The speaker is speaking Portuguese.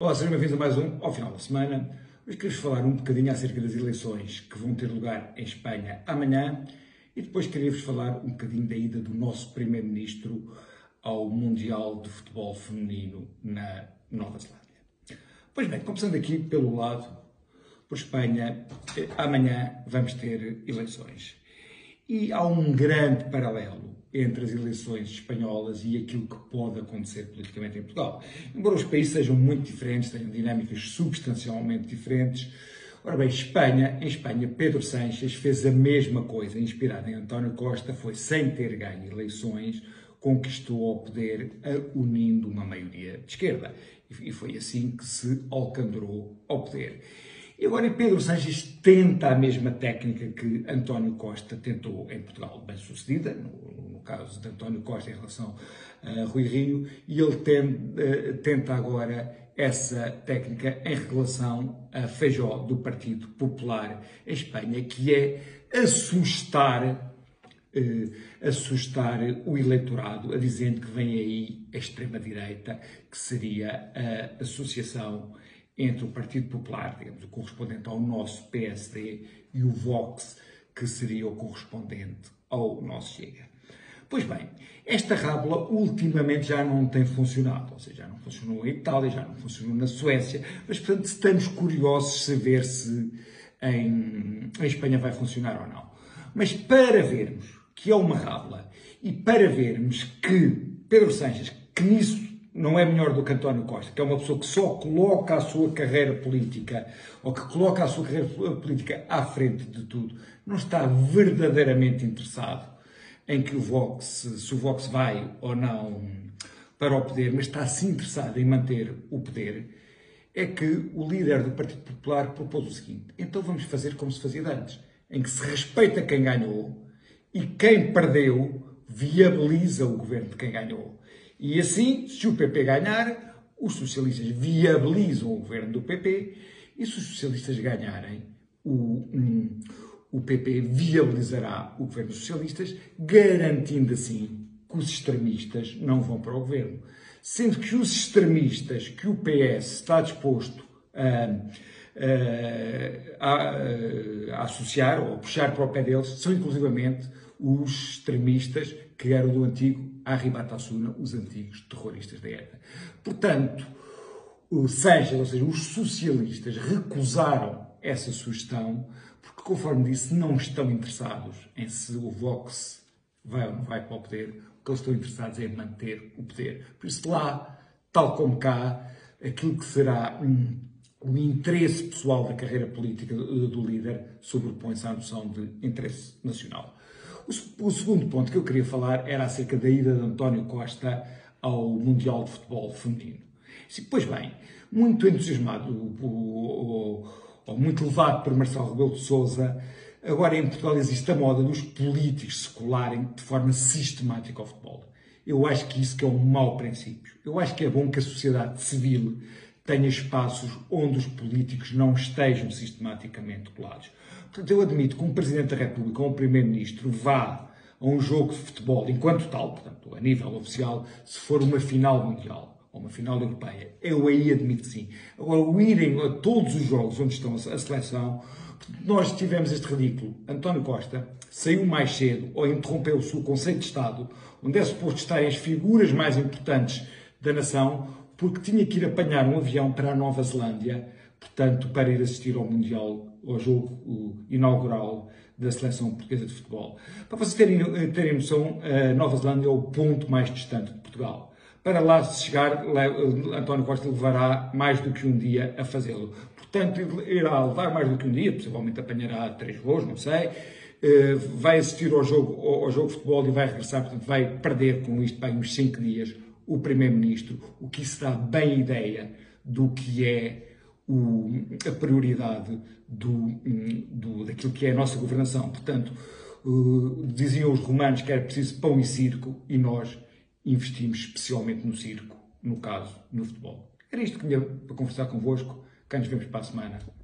Olá, sejam bem-vindos a mais ao final da semana. Hoje queria-vos falar um bocadinho acerca das eleições que vão ter lugar em Espanha amanhã e depois queria-vos falar um bocadinho da ida do nosso Primeiro-Ministro ao Mundial de Futebol Feminino na Nova Zelândia. Pois bem, começando aqui pelo lado, por Espanha, amanhã vamos ter eleições. E há um grande paralelo entre as eleições espanholas e aquilo que pode acontecer politicamente em Portugal. Embora os países sejam muito diferentes, tenham dinâmicas substancialmente diferentes, ora bem, em Espanha, Pedro Sánchez fez a mesma coisa, inspirado em António Costa, foi sem ter ganho eleições, conquistou o poder unindo uma maioria de esquerda. E foi assim que se alcançou ao poder. E agora Pedro Sánchez tenta a mesma técnica que António Costa tentou em Portugal, bem sucedida, no caso de António Costa em relação a Rui Rio, e ele tenta agora essa técnica em relação a Feijóo, do Partido Popular em Espanha, que é assustar o eleitorado, a dizendo que vem aí a extrema-direita, que seria a associação entre o Partido Popular, digamos, o correspondente ao nosso PSD, e o Vox, que seria o correspondente ao nosso Chega. Pois bem, esta rábula ultimamente já não tem funcionado, ou seja, já não funcionou em Itália, já não funcionou na Suécia, mas portanto estamos curiosos de saber se em Espanha vai funcionar ou não. Mas para vermos que é uma rábula e para vermos que Pedro Sánchez, que nisso não é melhor do que António Costa, que é uma pessoa que só coloca a sua carreira política, ou que coloca a sua carreira política à frente de tudo, não está verdadeiramente interessado em que se o Vox vai ou não para o poder, mas está sim interessado em manter o poder, é que o líder do Partido Popular propôs o seguinte: então vamos fazer como se fazia antes, em que se respeita quem ganhou e quem perdeu viabiliza o governo de quem ganhou. E assim, se o PP ganhar, os socialistas viabilizam o governo do PP, e se os socialistas ganharem, o PP viabilizará o governo dos socialistas, garantindo assim que os extremistas não vão para o governo. Sendo que os extremistas que o PS está disposto a associar ou a puxar para o pé deles são inclusivamente os extremistas que eram do antigo Arri Batasuna, os antigos terroristas da ETA. Portanto, o Sánchez, ou seja, os socialistas, recusaram essa sugestão porque, conforme disse, não estão interessados em se o Vox vai ou não vai para o poder. O que eles estão interessados é em manter o poder. Por isso, lá, tal como cá, aquilo que será o interesse pessoal da carreira política do líder sobrepõe-se à noção de interesse nacional. O segundo ponto que eu queria falar era acerca da ida de António Costa ao Mundial de Futebol Feminino. Pois bem, muito entusiasmado ou muito levado por Marcelo Rebelo de Sousa, agora em Portugal existe a moda dos políticos se colarem de forma sistemática ao futebol. Eu acho que isso que é um mau princípio. Eu acho que é bom que a sociedade civil tenha espaços onde os políticos não estejam sistematicamente colados. Portanto, eu admito que um Presidente da República ou um Primeiro-Ministro vá a um jogo de futebol enquanto tal, portanto, a nível oficial, se for uma final mundial ou uma final europeia. Eu aí admito que sim. Agora, o irem a todos os jogos onde estão a seleção, nós tivemos este ridículo. António Costa saiu mais cedo ou interrompeu-se o conceito de Estado, onde é suposto estarem as figuras mais importantes da nação, porque tinha que ir apanhar um avião para a Nova Zelândia, portanto, para ir assistir ao Mundial, ao jogo inaugural da seleção portuguesa de futebol. Para vocês terem noção, a Nova Zelândia é o ponto mais distante de Portugal. Para lá se chegar, António Costa levará mais do que um dia a fazê-lo. Portanto, irá levar mais do que um dia, possivelmente apanhará 3 voos, não sei, vai assistir ao jogo de futebol e vai regressar, portanto, vai perder com isto bem uns 5 dias o Primeiro-Ministro, o que isso dá bem ideia do que é a prioridade daquilo que é a nossa governação. Portanto, diziam os romanos que era preciso pão e circo, e nós investimos especialmente no circo, no caso, no futebol. Era isto que tinha para conversar convosco. Cá nos vemos para a semana.